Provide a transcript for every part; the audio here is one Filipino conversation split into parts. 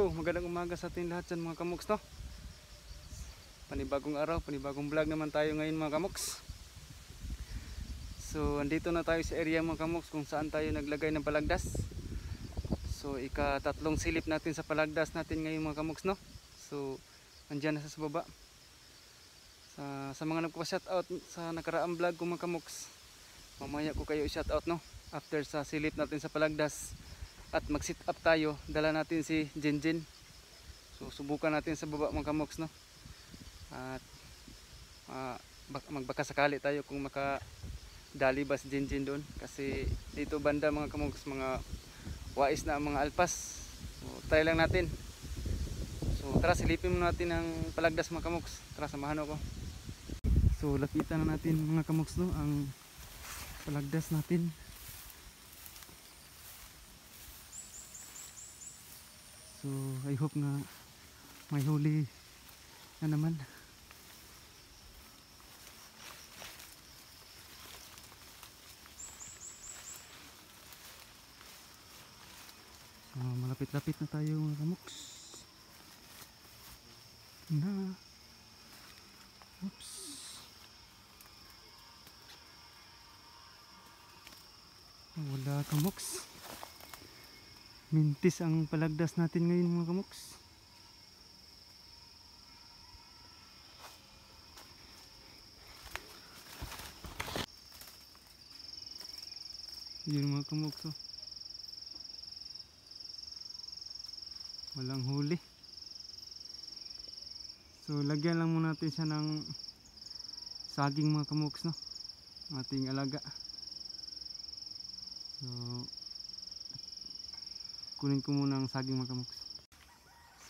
So magandang umaga sa ating lahat dyan mga kamoks, no? Panibagong araw, panibagong vlog naman tayo ngayon mga kamoks. So andito na tayo sa area mga kamoks kung saan tayo naglagay ng palagdas. So ika-tatlong silip natin sa palagdas natin ngayon mga kamoks, no? So andyan na sa baba. Sa mga nagpa-shoutout sa nakaraang vlog ko mga kamoks, mamaya ko kayo i-shoutout, no? After sa silip natin sa palagdas at mag-sit up tayo, dala natin si Jinjin. So subukan natin sa baba mga kamoks, no? At magbaka sakali tayo kung makadali ba si Jinjin doon, kasi dito banda mga kamoks, mga wais na ang mga alpas. So try lang natin. So tara, silipin mo natin ang palagdas mga kamoks. Tara, samahan ako. So lapitan na natin mga kamoks, no, ang palagdas natin. So I hope na may huli na naman. So malapit-lapit na tayo mga kamoks. Oops. Wala kamoks. Mintis ang palagdas natin ngayon mga kamoks. Yun mga kamoks, oh. Walang huli. So lagyan lang muna natin siya ng saging mga kamoks, no, ating alaga. So kunin ko muna ang saging mga kamoks.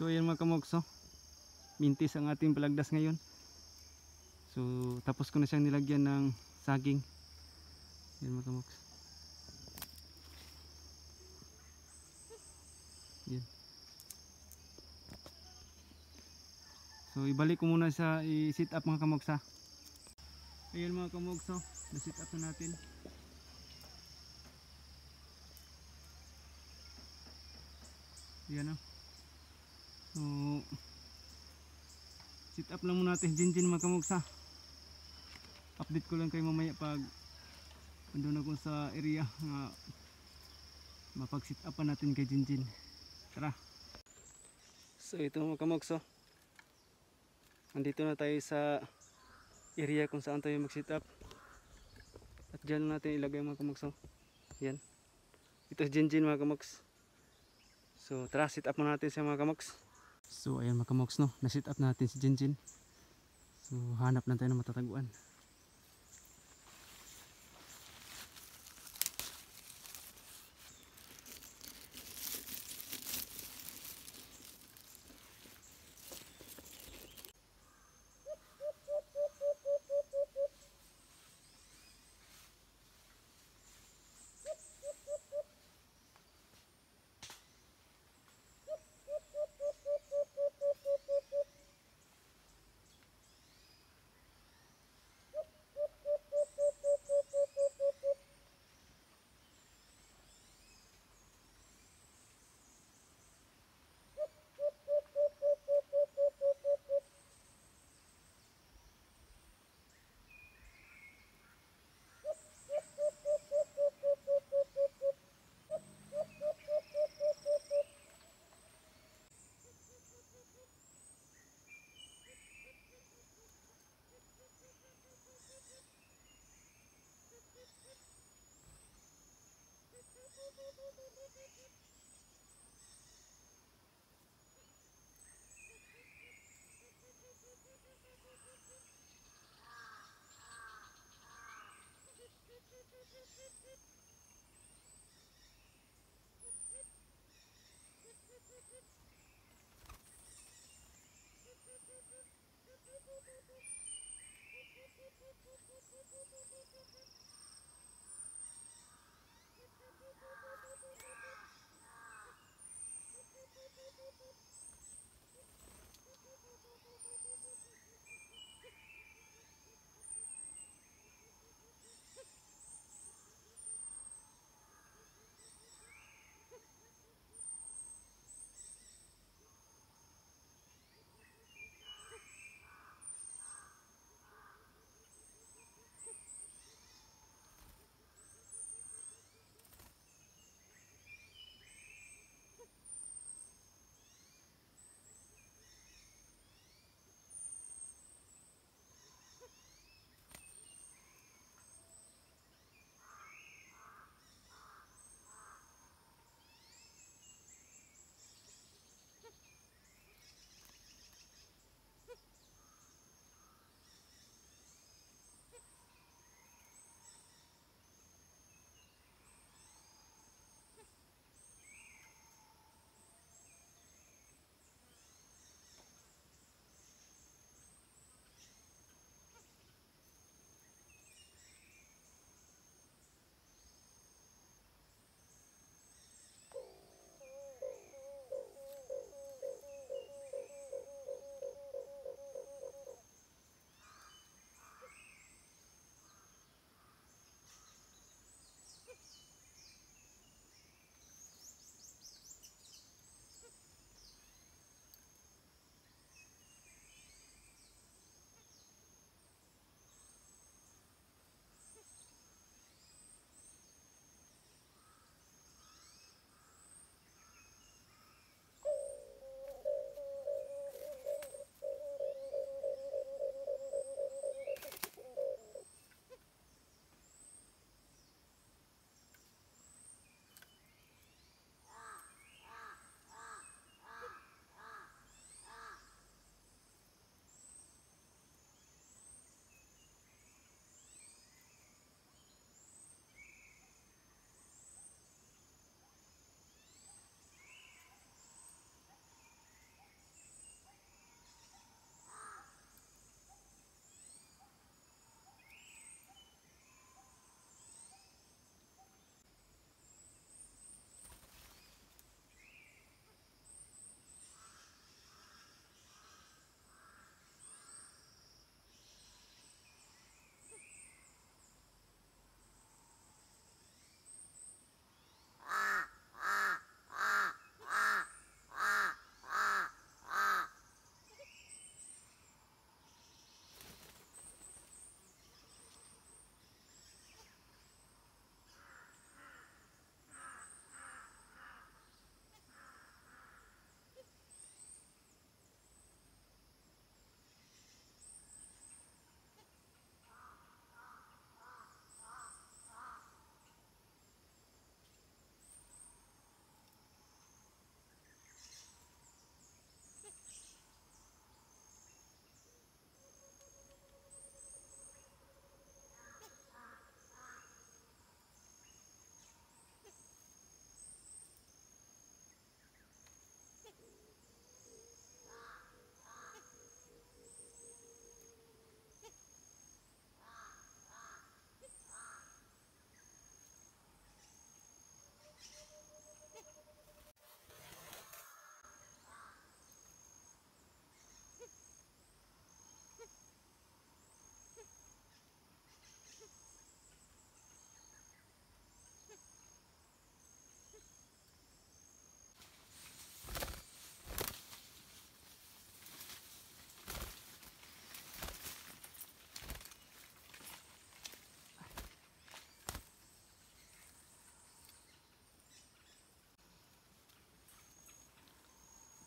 So ayan mga kamoks, oh, mintis ang ating palagdas ngayon. So tapos ko na siyang nilagyan ng saging. Ayan mga kamoks. Ayan. So ibalik ko muna sa i-sit up mga kamoks, ha. Ayan mga kamoks, oh, na-sit up na natin. Ayan, oh. So sit up lang muna natin Jinjin mga kamoks, ha. Update ko lang kayo mamaya pag andun ako sa area nga mapag-sit upan natin kay Jinjin. Tara. So ito mga kamoks, oh, andito na tayo sa area kung saan tayo mag-sit up. At dyan natin ilagay mga kamoks, oh. Yan. Ito si Jinjin mga kamoks. So tara, sit up muna natin siya mga kamoks. So ayan mga kamoks, no, na-sit up natin si Jinjin. So hanap na tayo ng matataguan.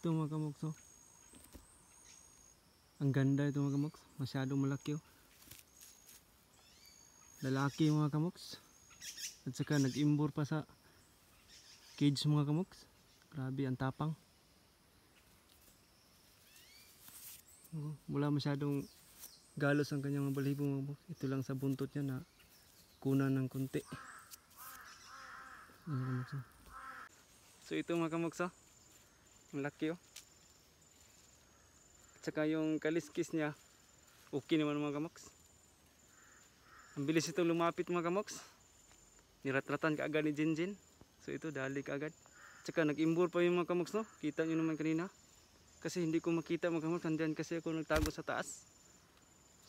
Ito mga kamoks, oh. Ang ganda ito mga kamoks. Masyadong malaki, oh. Lalaki mga kamoks. At saka nag-imbor pa sa cage mga kamoks. Grabe ang tapang. Wala masyadong galos ang kanyang mga balahibo mga kamoks. Ito lang sa buntot niya na kunan ng konti. Mga kamoks, oh. So ito mga kamoks, oh. Ang laki, oh. At saka yung kaliskis niya okay naman mga kamoks. Ang bilis ito lumapit mga kamoks. Nirat-ratan kaagad ni Jinjin. So ito dali kaagad. Tsaka nag-imbor pa yung mga kamoks, no. Kita nyo naman kanina. Kasi hindi ko makita mga kamoks. Nandyan kasi ako nagtago sa taas.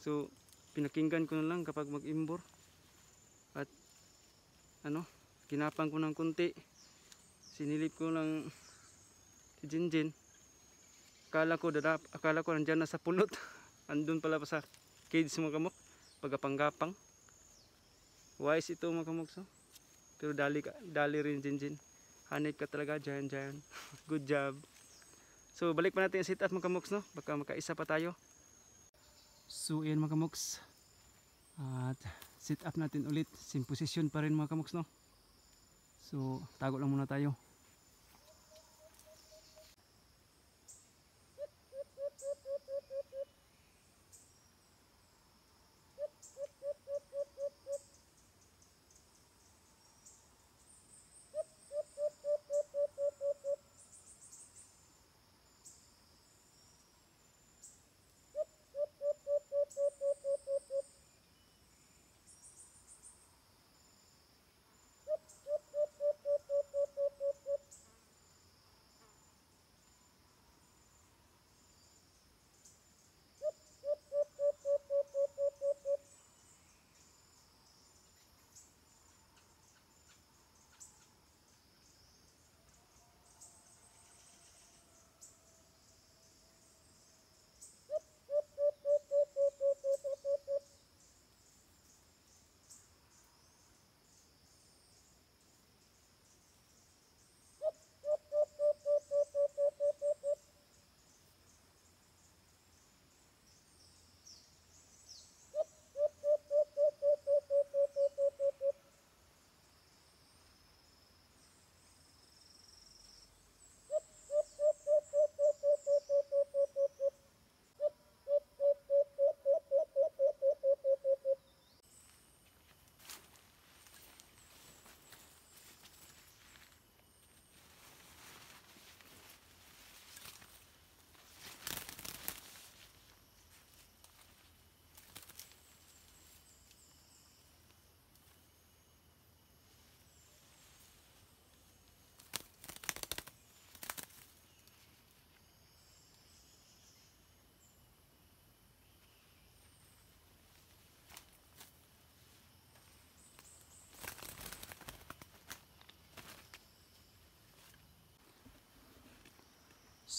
So pinakinggan ko na lang kapag mag-imbor. At ano, kinapang ko ng kunti. Sinilip ko lang si Jinjin. Akala ko nandyan na sa pulot. Andun pala pa sa cage mga kamoks. Pagapang-gapang. Wise ito mga kamoks, oh. Pero dali rin Jinjin. Hanip ka talaga, giant. Good job. So balik pa natin yung sit up mga kamoks, no. Baka makaisa pa tayo. So ayan mga kamoks. At sit up natin ulit. Same position pa rin mga kamoks, no. So tago lang muna tayo.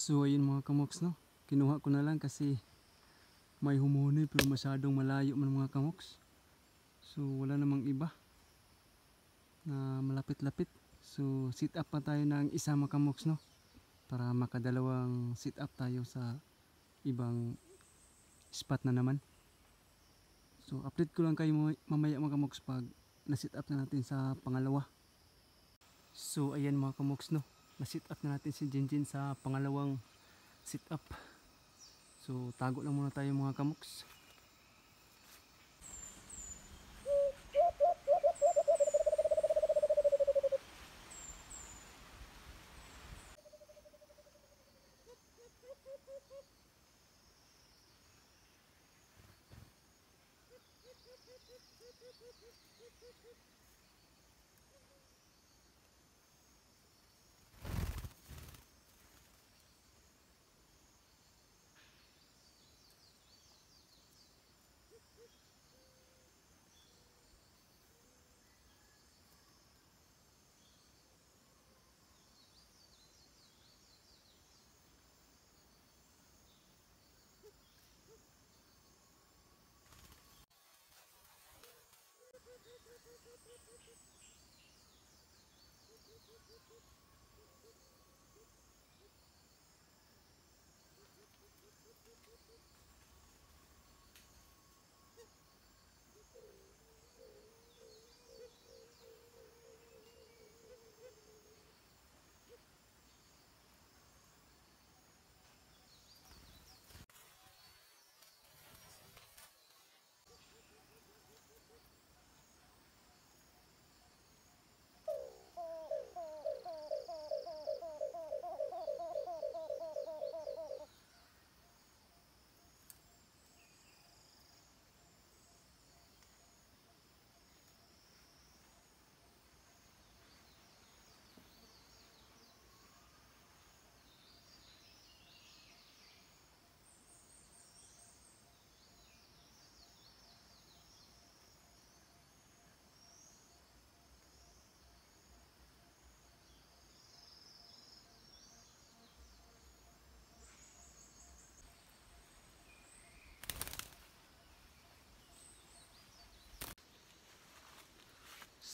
So ayun mga kamoks, no. Kinuha ko na lang kasi may humuni pero masyadong malayo man mga kamoks. So wala namang iba na malapit-lapit. So sit up pa tayo ng isa mga kamoks, no. Para makadalawang sit up tayo sa ibang spot na naman. So update ko lang kayo mamaya mga kamoks pag na-sit up na natin sa pangalawa. So ayan mga kamoks, no. Na-sit up na natin si Jinjin sa pangalawang sit up. So tago lang muna tayo mga kamoks.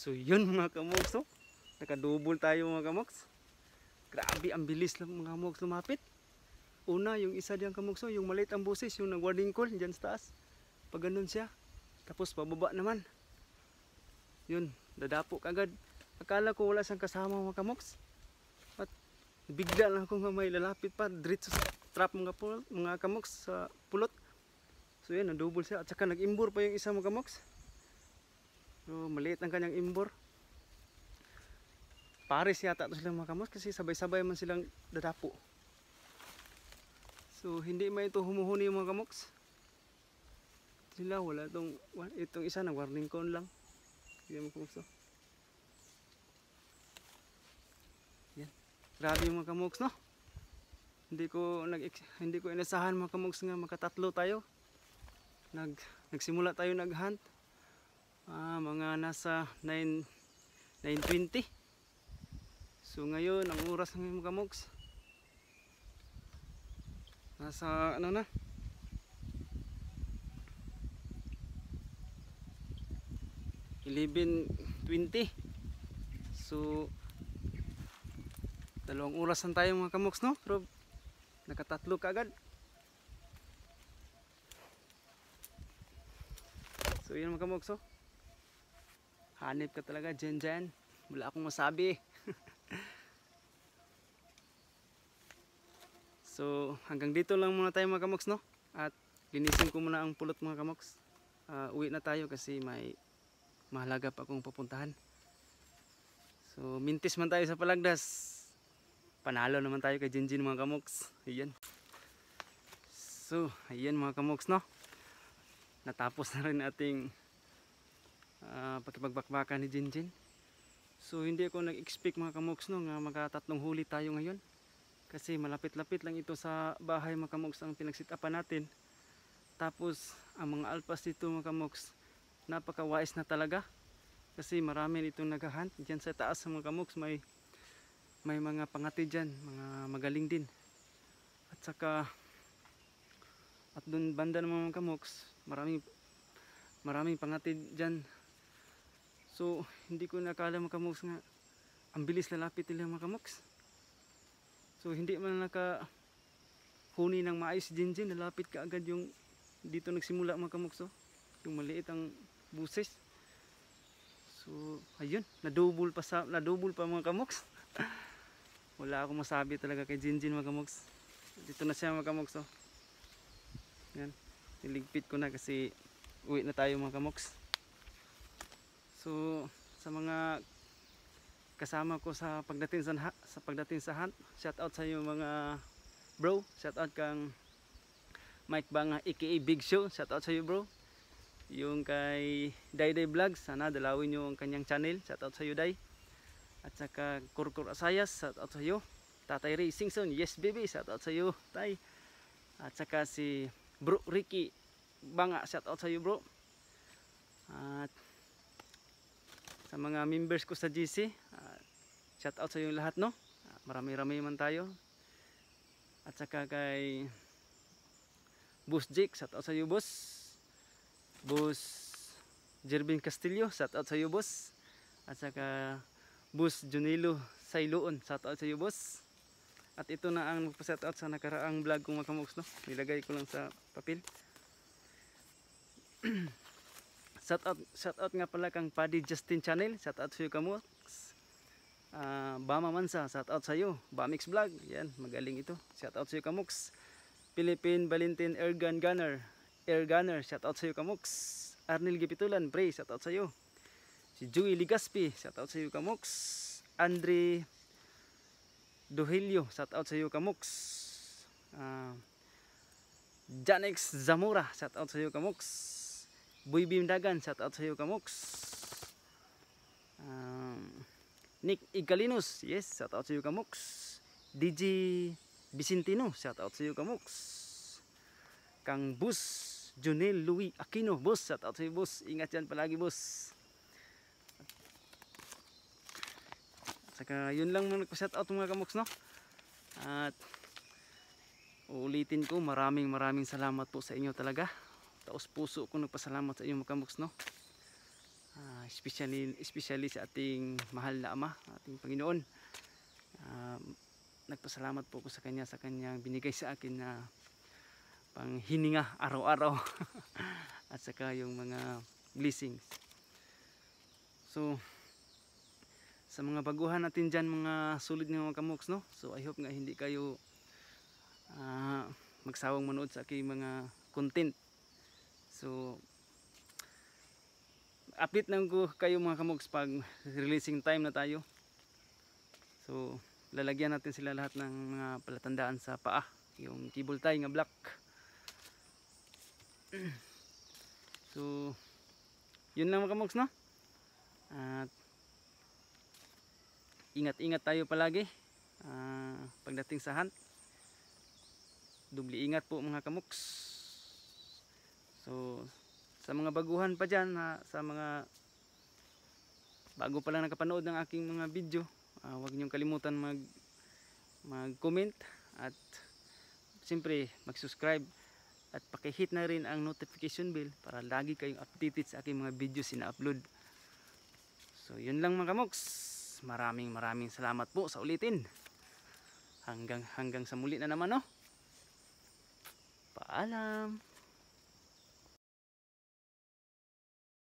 So yun mga kamoks, no? Nakadouble tayo mga kamoks. Grabe ang bilis lang mga kamoks lumapit. Una yung isa diyan kamoks, yung maliit ang boses, yung nag-warning call diyan sa taas. Pag ganun siya, tapos pababa naman. Yun, dadapo kagad. Akala ko wala siyang kasama mga kamoks. At bigla lang akong may lalapit pa diretso sa trap mga kamoks sa pulot. So yan, na-double siya. At saka nag-imbor pa yung isa mga kamoks. So maliit ang kanyang imbor. Pares yata ito silang mga kamoks kasi sabay-sabay man silang dadapo. So hindi man ito humuhuni yung mga kamoks. Sila wala itong isa na warning cone lang. Yan mga kamoks, no? Yan. Grabe yung mga kamoks, no? Hindi ko inasahan mga kamoks nga makatatlo tayo. Nagsimula tayo nag-hunt. Mga nasa 9:20. So ngayon ang oras ng mga kamoks nasa ano na, 11:20. So dalawang oras na tayo mga kamoks, no? Pero nakatatlo kaagad. So yun mga kamoks, oh. Hanip ka talaga dyan. Wala akong masabi. So hanggang dito lang muna tayo mga kamoks, no? At linisin ko muna ang pulot mga kamoks. Uwi na tayo kasi may mahalaga pa akong pupuntahan. So mintis man tayo sa Palagdas. Panalo naman tayo kay Jinjin mga kamoks. Ayan. So ayan mga kamoks, no? Natapos na rin ating pakipagbakbakan ni Jinjin. So hindi ako nag-expect mga kamoks, no, nga magkatatlong huli tayo ngayon. Kasi malapit-lapit lang ito sa bahay mga kamoks ang pinagsit-upan natin. Tapos ang mga alpas dito mga kamoks, napaka-wise na talaga. Kasi marami itong nag-hunt. Diyan sa taas mga kamoks may mga pangati dyan, mga magaling din. At saka at doon banda ng mga kamoks, maraming pangati dyan. So hindi ko nakala mga kamoks nga ang bilis lalapit nila mga kamoks. So hindi man nakahuni ng maayos si Jinjin, lalapit ka agad yung dito nagsimula mga kamoks, oh. Yung maliit ang buses. So ayun, nadouble pa mga kamoks. Wala akong masabi talaga kay Jinjin mga kamoks. Dito na siya mga kamoks, oh. Yan, niligpit ko na kasi uwi na tayo mga kamoks. So sa mga kasama ko sa pagdating sa hunt, shout out sa iyo mga bro, shout out kang Mike Banga aka Big Show, shout out sa iyo bro. Yung kay Dayday Vlogs, sana dalawin nyo ang kanyang channel, shout out sa iyo Day. At saka Kurkur Asayas, shout out sa iyo. Tatay Ray Singson, yes baby, shout out sa iyo Tay. At saka si Bro Ricky Banga, shout out sa iyo bro. At sa mga members ko sa GC, shout out sa iyo lahat, no? Marami-rami man tayo. At saka kay Boss Jake, shout out sa iyo boss. Boss Jervin Castillo, shout out sa iyo boss. At saka Boss Junilo Sailoon, shout out sa iyo boss. At ito na ang magpa-shout out sa nakaraang vlog kong mga kamoks, no? Nilagay ko lang sa papel. Shout out nga pala kang Paddy Justin Channel, shout out sa iyo kamoks. Bama Mansa, shout out sa iyo. Bamix Vlog, yan, magaling ito. Shout out sa iyo kamoks. Philippine Valentin Air Gunner, shout out sa iyo kamoks. Arnel Gipitulan, Bray, shout out sa iyo. Si Joey Ligaspi, shout out sa iyo kamoks. Andre Dohelio, shout out sa iyo kamoks. Janex Zamora, shout out sa iyo kamoks. Boy Bim Dagan, shout out sa iyo kamoks. Nick Igalinus, yes, shout out sa iyo kamoks. DJ Vicentino, shout out sa iyo kamoks. Kang Bus Junel Louis Aquino, boss, shout out sa iyo boss. Ingat yan palagi boss. Saka yun lang muna ko shout out mga kamoks, no? At uulitin ko, maraming salamat po sa inyo talaga. Taos puso ko nagpasalamat sa inyo mga kamoks, no? especially sa ating mahal na Ama, ating Panginoon. Nagpasalamat po ako sa Kanya sa Kanyang binigay sa akin na panghininga araw-araw at saka yung mga blessings. So sa mga baguhan natin dyan, mga solid ng mga kamoks, no? So I hope nga hindi kayo magsawang manood sa aking mga content. So update lang ko kayo mga kamoks pag releasing time na tayo. So lalagyan natin sila lahat ng mga palatandaan sa paa, yung cable tie nga black. So yun lang mga kamoks, no? At ingat-ingat tayo palagi pagdating sa hunt. Dubli ingat po mga kamoks. So sa mga baguhan pa dyan, sa mga bago pa lang nakapanood ng aking mga video, huwag niyong kalimutan mag-comment at siyempre mag-subscribe at paki-hit na rin ang notification bell para lagi kayong updated sa aking mga videos na upload. So yun lang mga kamoks. Maraming salamat po sa ulitin. Hanggang sa muli na naman, no? Paalam.